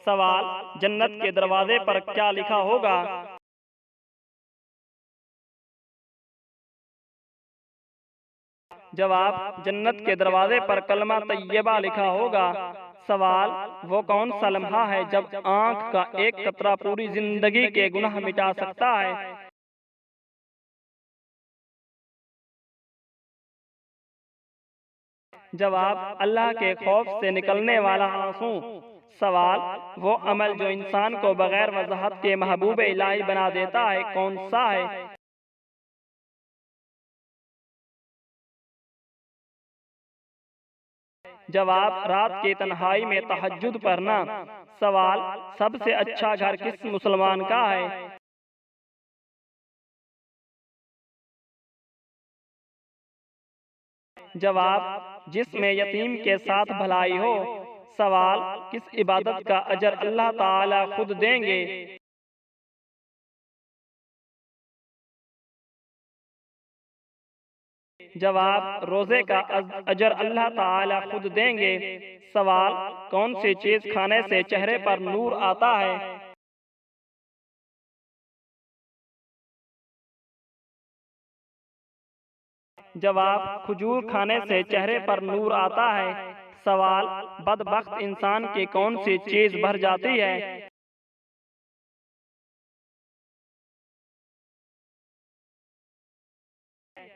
सवाल, जन्नत के दरवाजे पर क्या लिखा होगा? जवाब, जन्नत के दरवाजे पर कलमा तैयबा लिखा होगा। सवाल, वो कौन सा लम्हा है जब आंख का एक कतरा पूरी जिंदगी के गुनाह मिटा सकता है? जवाब, अल्लाह के खौफ से निकलने वाला आंसू। सवाल, वो अमल जो इंसान को बगैर वजाहत के महबूब इलाही बना देता है कौन सा है? जवाब, रात की तन्हाई में तहज्जुद पढ़ना। सवाल, सबसे अच्छा घर किस मुसलमान का है? जवाब, जिसमें यतीम के साथ भलाई हो। सवाल, किस इबादत का अजर अल्लाह ताला खुद देंगे? जवाब, रोजे का अजर अल्लाह ताला खुद देंगे। सवाल, कौन सी चीज खाने से चेहरे पर नूर आता है? जवाब, खजूर खाने से चेहरे पर नूर आता है। सवाल, बदबख्त इंसान की कौन सी चीज भर जाती है?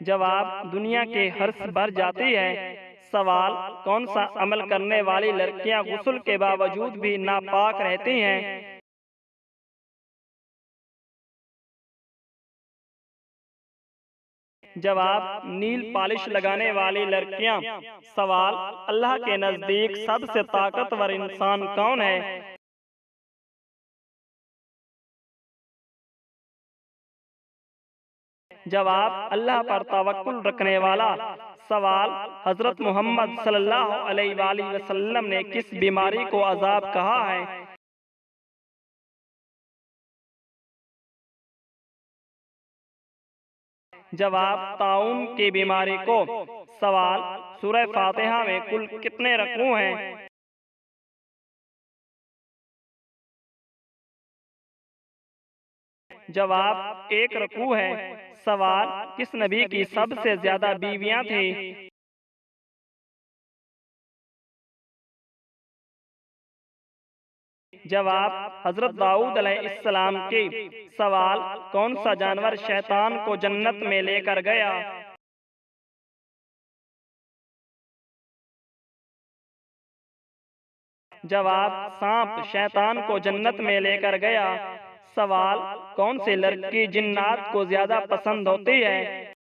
जवाब, दुनिया के हर्ष भर जाती है। सवाल, कौन सा अमल करने वाली लड़कियां गुस्ल के बावजूद भी नापाक रहती हैं? जवाब, नील पॉलिश लगाने वाली लड़कियां। सवाल, अल्लाह के नजदीक सबसे ताकतवर इंसान कौन है? जवाब, अल्लाह पर तवक्कुल रखने वाला। सवाल, हजरत मोहम्मद सल्लल्लाहु अलैहि वसल्लम ने किस बीमारी को अजाब कहा है? जवाब, ताउन की बीमारी को। सवाल, सूरह फातिहा में कुल कितने रकू हैं? जवाब, एक रकू है। सवाल, किस नबी की सबसे ज्यादा बीवियां थी? जवाब, हजरत दाऊद अलैहिस्सलाम की। सवाल, कौन सा जानवर शैतान को जन्नत में लेकर गया? जवाब, सांप शैतान को जन्नत में लेकर गया। सवाल, कौन सी लड़की जिन्नात को ज्यादा पसंद होती है?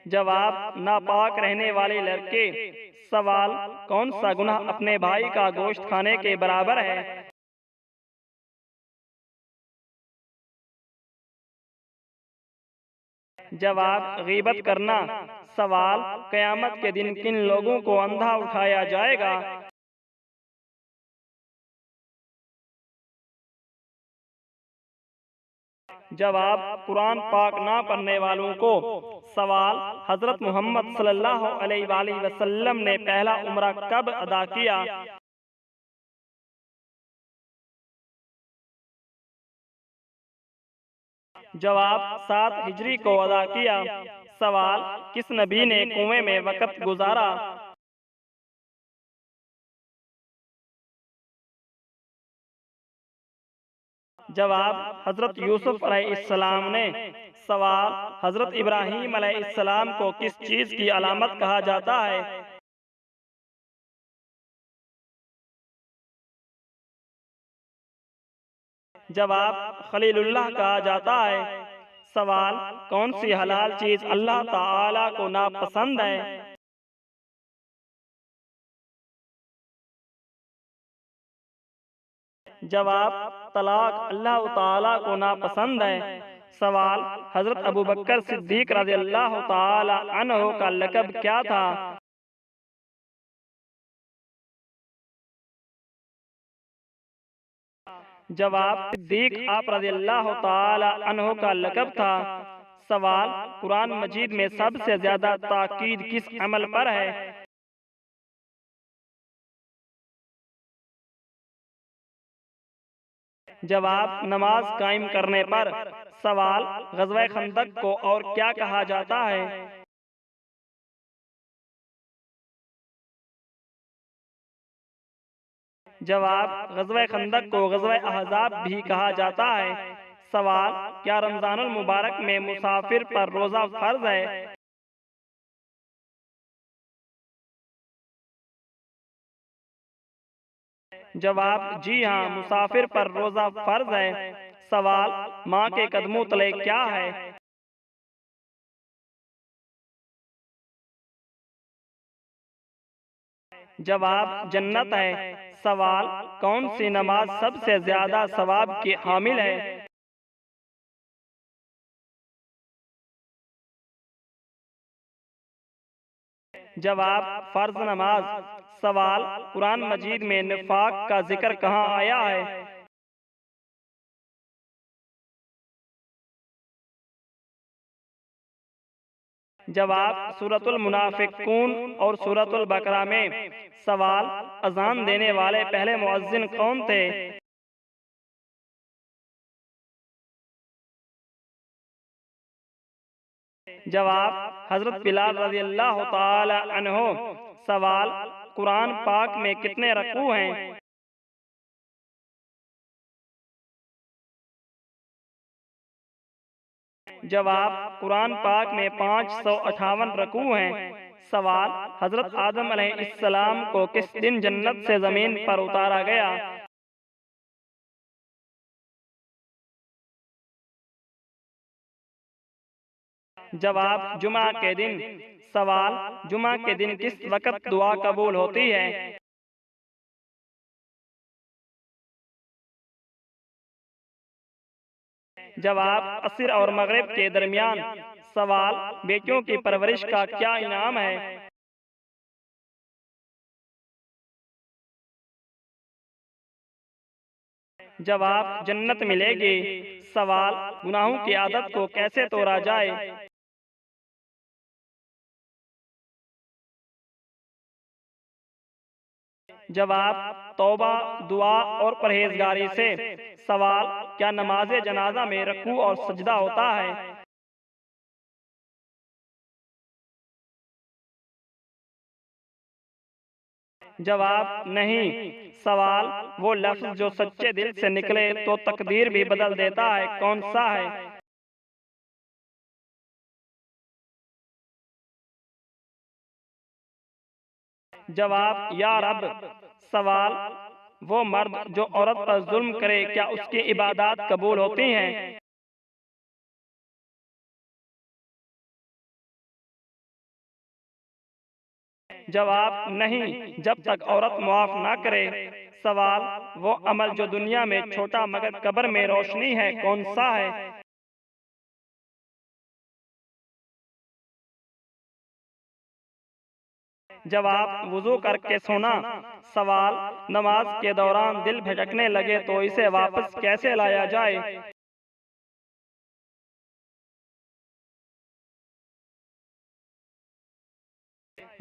जवाब, नापाक रहने वाली लड़की। सवाल, कौन सा गुनाह अपने भाई का गोश्त खाने के बराबर है? जवाब, गीबत करना। सवाल, कयामत के दिन किन लोगों को अंधा उठाया जाएगा? जवाब, कुरान पाक ना पढ़ने वालों को। सवाल, हजरत मोहम्मद सल्लल्लाहु अलैहि वसल्लम ने पहला उम्रा कब अदा किया? जवाब, 7 हिजरी को अदा किया। सवाल, किस नबी ने कुएं में वक़्त गुजारा? जवाब, हजरत यूसुफ अलैहिस्सलाम ने। सवाल, हजरत इब्राहीम अलैहिस्सलाम को किस चीज की अलामत कहा जाता है? जवाब, खलीलुल्लाह कहा जाता है। सवाल, कौन सी हलाल चीज अल्लाह ताला को नापसंद है? जवाब, तलाक अल्लाह ताला को नापसंद है। सवाल, हजरत अबू बकर सिद्दीक रज़ी अल्लाह ताला अन्हु का लक़ब क्या था? जवाब, सिद्दीक आप रज़ी अल्लाह ताला अन्हु का लक़ब था। सवाल, कुरान मजीद में सबसे ज्यादा ताकीद किस अमल पर है? जवाब, नमाज कायम करने पर। सवाल, ग़ज़वा खंदक को और क्या कहा जाता है? जवाब, ग़ज़वा खंदक को ग़ज़वा अहज़ाब भी कहा जाता है। सवाल, क्या रमज़ानुल मुबारक में मुसाफिर पर रोज़ा फ़र्ज़ है? जवाब, जी हाँ, मुसाफिर पर रोज़ा फ़र्ज़ है। सवाल, माँ के कदमों तले क्या है? जवाब, जन्नत है। सवाल, कौन सी नमाज सबसे ज्यादा सवाब की हामिल है? जवाब, फर्ज नमाज। सवाल, कुरान मजीद में निफाक का जिक्र कहाँ आया है? जवाब, सूरतुल मुनाफिकून और सूरतुल बकरा में। सवाल, अजान देने वाले पहले मुअज्जिन कौन थे? जवाब, हजरत बिलाल रज़ियल्लाहु ताला अन्हो। सवाल, कुरान पाक में कितने रकू हैं? जवाब, कुरान पाक में 558 रकू हैं। सवाल, हजरत आदम अलैहिस्सलाम को किस दिन जन्नत से जमीन पर उतारा गया? जवाब, जुमा के दिन। सवाल, जुमा के दिन किस वक़्त दुआ कबूल होती है? जवाब, असर और मगरिब के दरमियान। सवाल, बेटियों की परवरिश का क्या इनाम है? जवाब, जन्नत मिलेगी। सवाल, गुनाहों की आदत को कैसे तोड़ा जाए? जवाब, तौबा, दुआ और परहेजगारी से। सवाल, क्या नमाज जनाजा में रकू और सजदा होता है? जवाब, नहीं। सवाल, वो लफ्ज जो सच्चे दिल से निकले तो तकदीर भी बदल देता है, कौन सा है? जवाब, या रब। सवाल, वो मर्द जो औरत पर जुल्म करे क्या उसकी इबादत कबूल होती हैं? जवाब, नहीं, जब तक औरत मुआफ ना करे। सवाल, वो अमल जो दुनिया में छोटा मगर कब्र में रोशनी है, कौन सा है? जवाब, वुजू करके सोना। सवाल, नमाज के दौरान दिल भटकने लगे तो इसे वापस कैसे लाया जाए?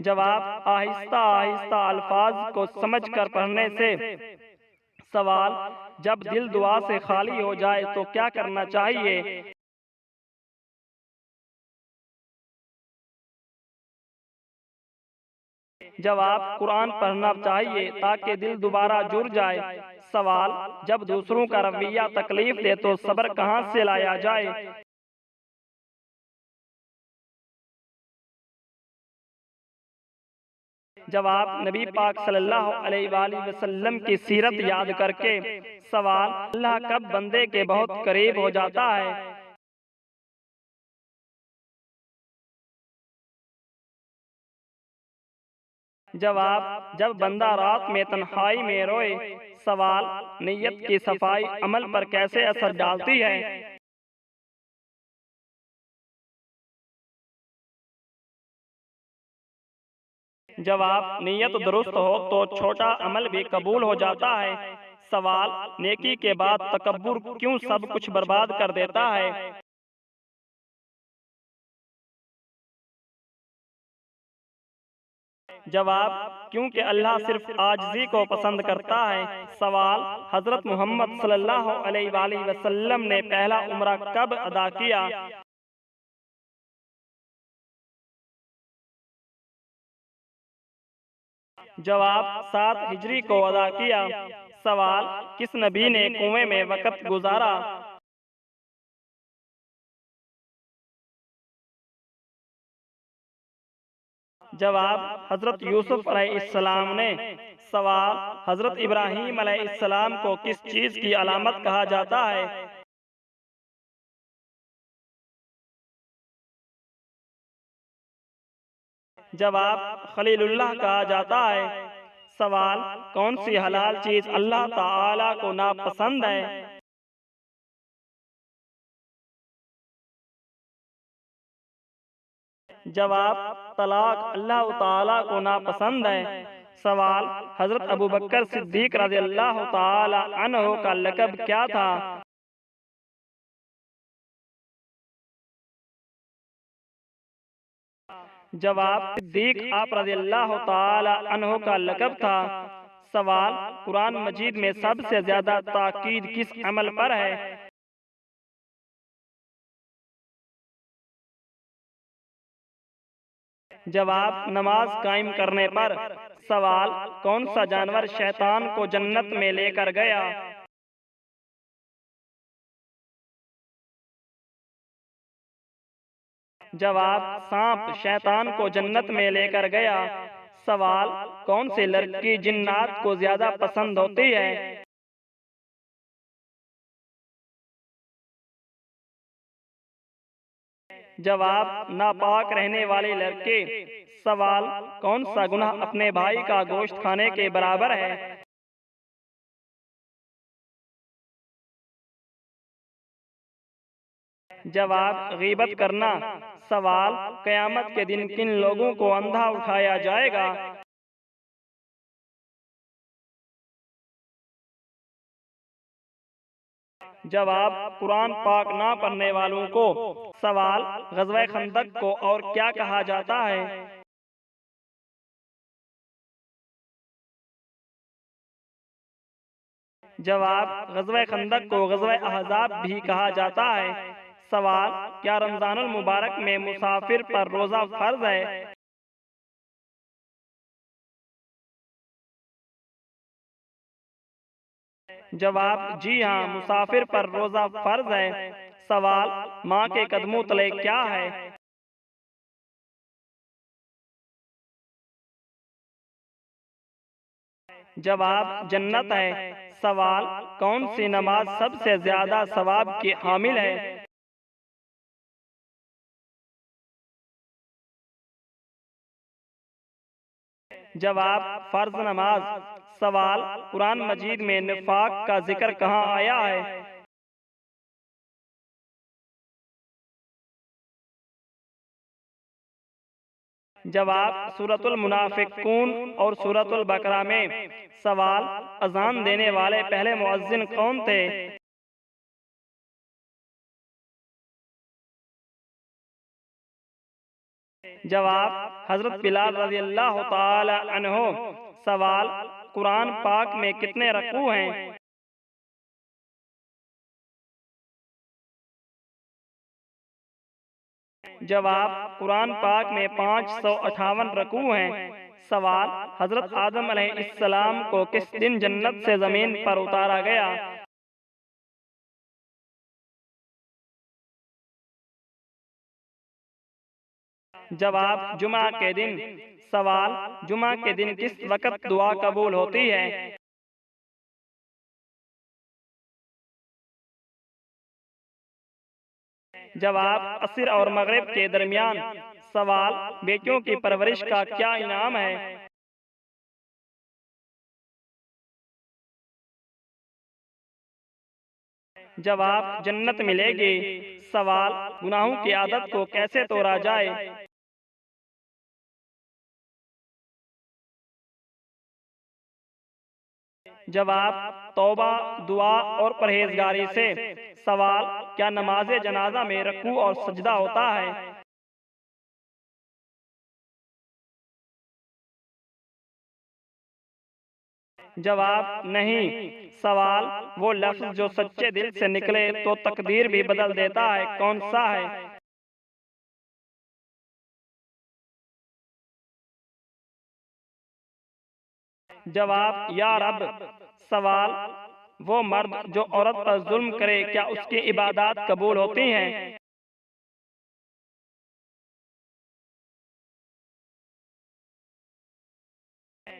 जवाब, आहिस्ता आहिस्ता अल्फाज को समझ कर पढ़ने से। सवाल, जब दिल दुआ से खाली हो जाए तो क्या करना चाहिए? जवाब, कुरान पढ़ना चाहिए ताकि दिल दोबारा जुड़ जाए। सवाल, जब दूसरों का रवैया तकलीफ दे तो सब्र कहाँ से लाया जाए? जवाब, नबी पाक सल्लल्लाहु अलैहि वसल्लम की सीरत याद करके। सवाल, अल्लाह कब बंदे के बहुत करीब हो जाता है? जवाब, जब बंदा रात में तन्हाई में रोए। सवाल, नीयत की सफाई अमल पर कैसे असर डालती है? जवाब, नीयत दुरुस्त हो तो छोटा अमल भी कबूल हो जाता है। सवाल, नेकी के बाद तकब्बुर क्यों सब कुछ बर्बाद कर देता है? जवाब, क्योंकि अल्लाह सिर्फ आजिज़ी को पसंद करता है। सवाल, हजरत मोहम्मद सल्लल्लाहु अलैहि वसल्लम ने पहला उम्रा कब अदा किया? जवाब, 7 हिजरी को अदा किया। सवाल, किस नबी ने कुएं में वक़्त गुजारा? जवाब, हजरत यूसुफ अलैहिस्सलाम ने। सवाल, हजरत इब्राहीम अलैहिस्सलाम को किस चीज की अलामत कहा जाता है? जवाब, खलीलुल्लाह कहा जाता है। सवाल, कौन सी हलाल चीज अल्लाह ताला को नापसंद है? जवाब, तलाक अल्लाह ताला को नापसंद है। सवाल, हजरत अबू बकर सिद्दीक रज़ियल्लाहु ताला अन्हु का लक़ब क्या था? जवाब, सिद्दीक आप रज़ियल्लाहु ताला अन्हु का लक़ब था। सवाल, कुरान मजीद में सबसे ज्यादा ताकीद किस अमल पर है? जवाब, नमाज कायम करने पर। सवाल, कौन सा जानवर शैतान को जन्नत में लेकर गया? जवाब, सांप शैतान को जन्नत में लेकर गया। सवाल, कौन सी लड़की जिन्नात को ज्यादा पसंद होती है? जवाब, नापाक रहने वाले लड़के। सवाल, कौन सा गुनाह अपने भाई का गोश्त खाने के बराबर है? जवाब, गीबत करना। सवाल, कयामत के दिन किन लोगों को अंधा उठाया जाएगा? जवाब, कुरान पाक ना पढ़ने वालों को। सवाल, ग़ज़वा खंदक को और क्या कहा जाता है? जवाब, ग़ज़वा खंदक को ग़ज़वा अहज़ाब भी कहा जाता है। सवाल, क्या रमज़ानुल मुबारक में मुसाफिर पर रोज़ा फ़र्ज है? जवाब, जी हाँ, मुसाफिर पर रोज़ा फ़र्ज है। सवाल, माँ के कदमों तले क्या है? जवाब, जन्नत है। सवाल, कौन सी नमाज सबसे ज्यादा सवाब की हामिल है? जवाब, फर्ज नमाज। सवाल, कुरान मजीद में निफाक का जिक्र कहाँ आया है? जवाब, सूरतुल मुनाफिकून और सूरतुल बकरा में। सवाल, अजान देने वाले पहले मुअज्जिन कौन थे? जवाब, हजरत बिलाल रज़ियल्लाहु ताला अन्हु। सवाल, कुरान पाक में कितने रकू हैं? जवाब, कुरान पाक में 558 रकू हैं। सवाल, हजरत आदम अलैहिस्सलाम को किस दिन जन्नत से जमीन पर उतारा गया? जवाब, जुमा के दिन। सवाल, जुमा के दिन किस वक़्त दुआ कबूल होती है? जवाब, असर और मगरिब के दरमियान। सवाल, बेटियों की परवरिश का क्या इनाम है? जवाब, जन्नत मिलेगी। सवाल, गुनाहों की आदत को कैसे तोड़ा जाए? जवाब, तौबा, दुआ और परहेजगारी से। सवाल, क्या नमाज जनाजा में रकू और सजदा होता है? जवाब नहीं। सवाल, वो लफ्ज जो सच्चे दिल से निकले तो तकदीर भी बदल देता है, कौन सा है? जवाब, या रब। सवाल, वो मर्द जो औरत पर जुल्म करे क्या उसकी इबादत कबूल होती हैं?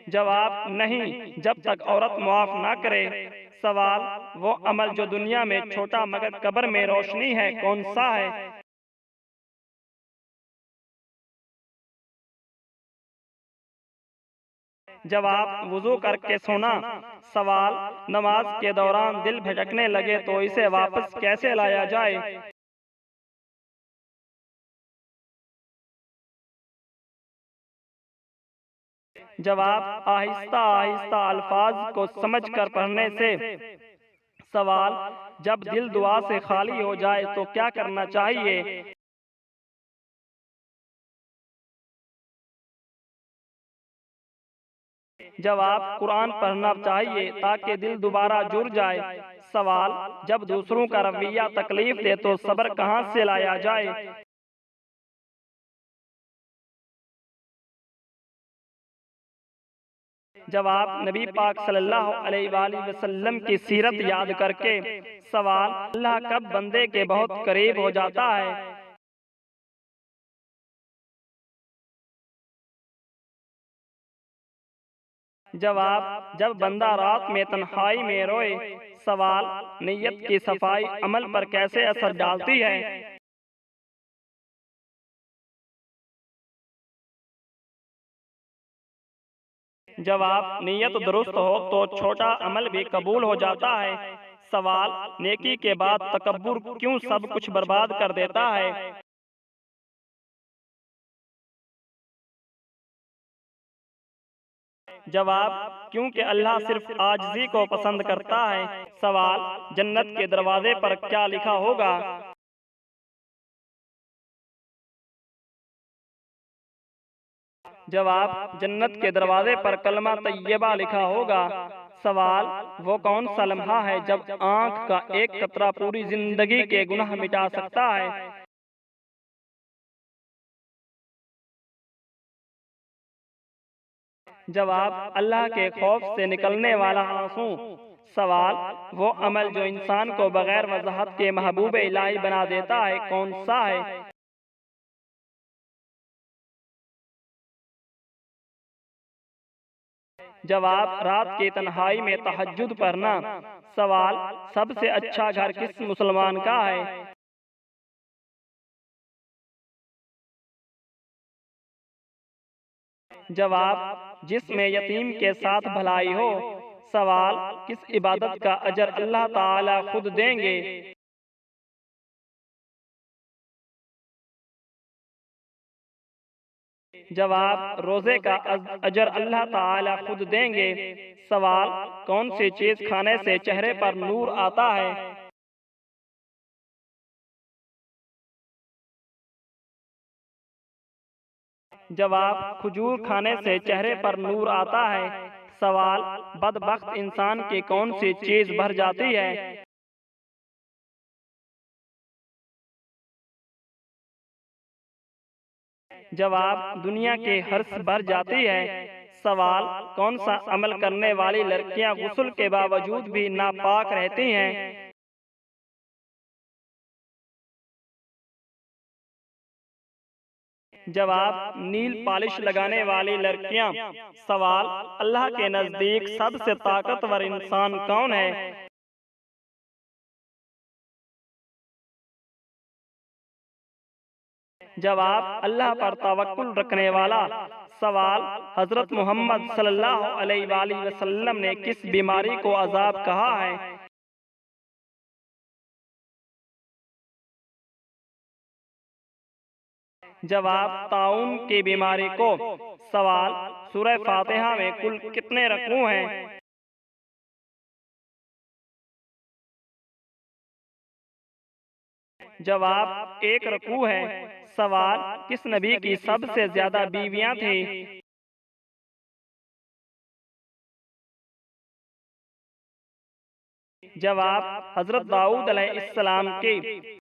जवाब नहीं, जब तक औरत मुआफ ना करे। सवाल, वो अमल जो दुनिया में छोटा मगर कब्र में रोशनी है, कौन सा है? जवाब, वुजू करके सोना। सवाल, नमाज के दौरान दिल भटकने लगे तो इसे वापस कैसे लाया जाए? जवाब, आहिस्ता आहिस्ता अल्फाज को समझकर पढ़ने से। सवाल, जब दिल दुआ से खाली हो जाए तो क्या करना चाहिए? जवाब, कुरान पढ़ना चाहिए ताकि दिल दोबारा जुड़ जाए। सवाल, जब दूसरों का रवैया तकलीफ दे तो सब्र कहाँ से लाया जाए? जवाब, नबी पाक सल्लल्लाहु अलैहि वसल्लम की सीरत याद करके। सवाल, अल्लाह कब बंदे के बहुत करीब हो जाता है? जवाब, जब बंदा रात में तन्हाई में रोए। सवाल, नीयत की सफाई अमल पर कैसे असर डालती है? जवाब, नीयत दुरुस्त हो तो छोटा अमल भी कबूल हो जाता है। सवाल, नेकी के बाद तकब्बुर क्यों सब कुछ बर्बाद कर देता है? जवाब, क्योंकि अल्लाह सिर्फ आजिज़ी को पसंद करता है। सवाल, जन्नत के दरवाजे पर क्या लिखा होगा? जवाब, जन्नत के दरवाजे पर कलमा तैयबा लिखा होगा। सवाल, वो कौन सा लम्हा है जब आंख का एक कतरा पूरी जिंदगी के गुनाह मिटा सकता है? जवाब, अल्लाह के खौफ से निकलने वाला आंसू। सवाल, वो अमल जो इंसान को बगैर वजाहत के महबूब इलाही बना देता है, कौन सा है? जवाब, रात की तन्हाई में तहज्जुद पढ़ना। सवाल, सबसे अच्छा घर किस मुसलमान का है? जवाब, जिसमें यतीम के साथ भलाई हो। सवाल, किस इबादत का अजर अल्लाह ताला खुद देंगे? जवाब, रोजे का अजर अल्लाह ताला खुद देंगे। सवाल, कौन सी चीज खाने से चेहरे पर नूर आता है? जवाब, खजूर खाने से चेहरे पर नूर आता है। सवाल, बदबख्त इंसान की कौन सी चीज भर जाती है? जवाब, दुनिया की हर्ष भर जाती है। सवाल, कौन सा अमल करने वाली लड़कियां गुस्ल के बावजूद भी नापाक रहती हैं? जवाब, नील पॉलिश लगाने वाली लड़कियां। सवाल, अल्लाह के नजदीक सबसे ताकतवर इंसान कौन है? जवाब, अल्लाह पर तवक्कुल रखने वाला। सवाल, हजरत मोहम्मद सल्लल्लाहु अलैहि वसल्लम ने किस बीमारी को अजाब कहा है? जवाब, ताउन की बीमारी को। सवाल, सूरह फातिहा में कुल कितने रकू हैं? जवाब, एक रकू है। सवाल, किस नबी की सबसे ज्यादा बीवियां थी? जवाब हजरत दाऊद अलैहिस्सलाम के।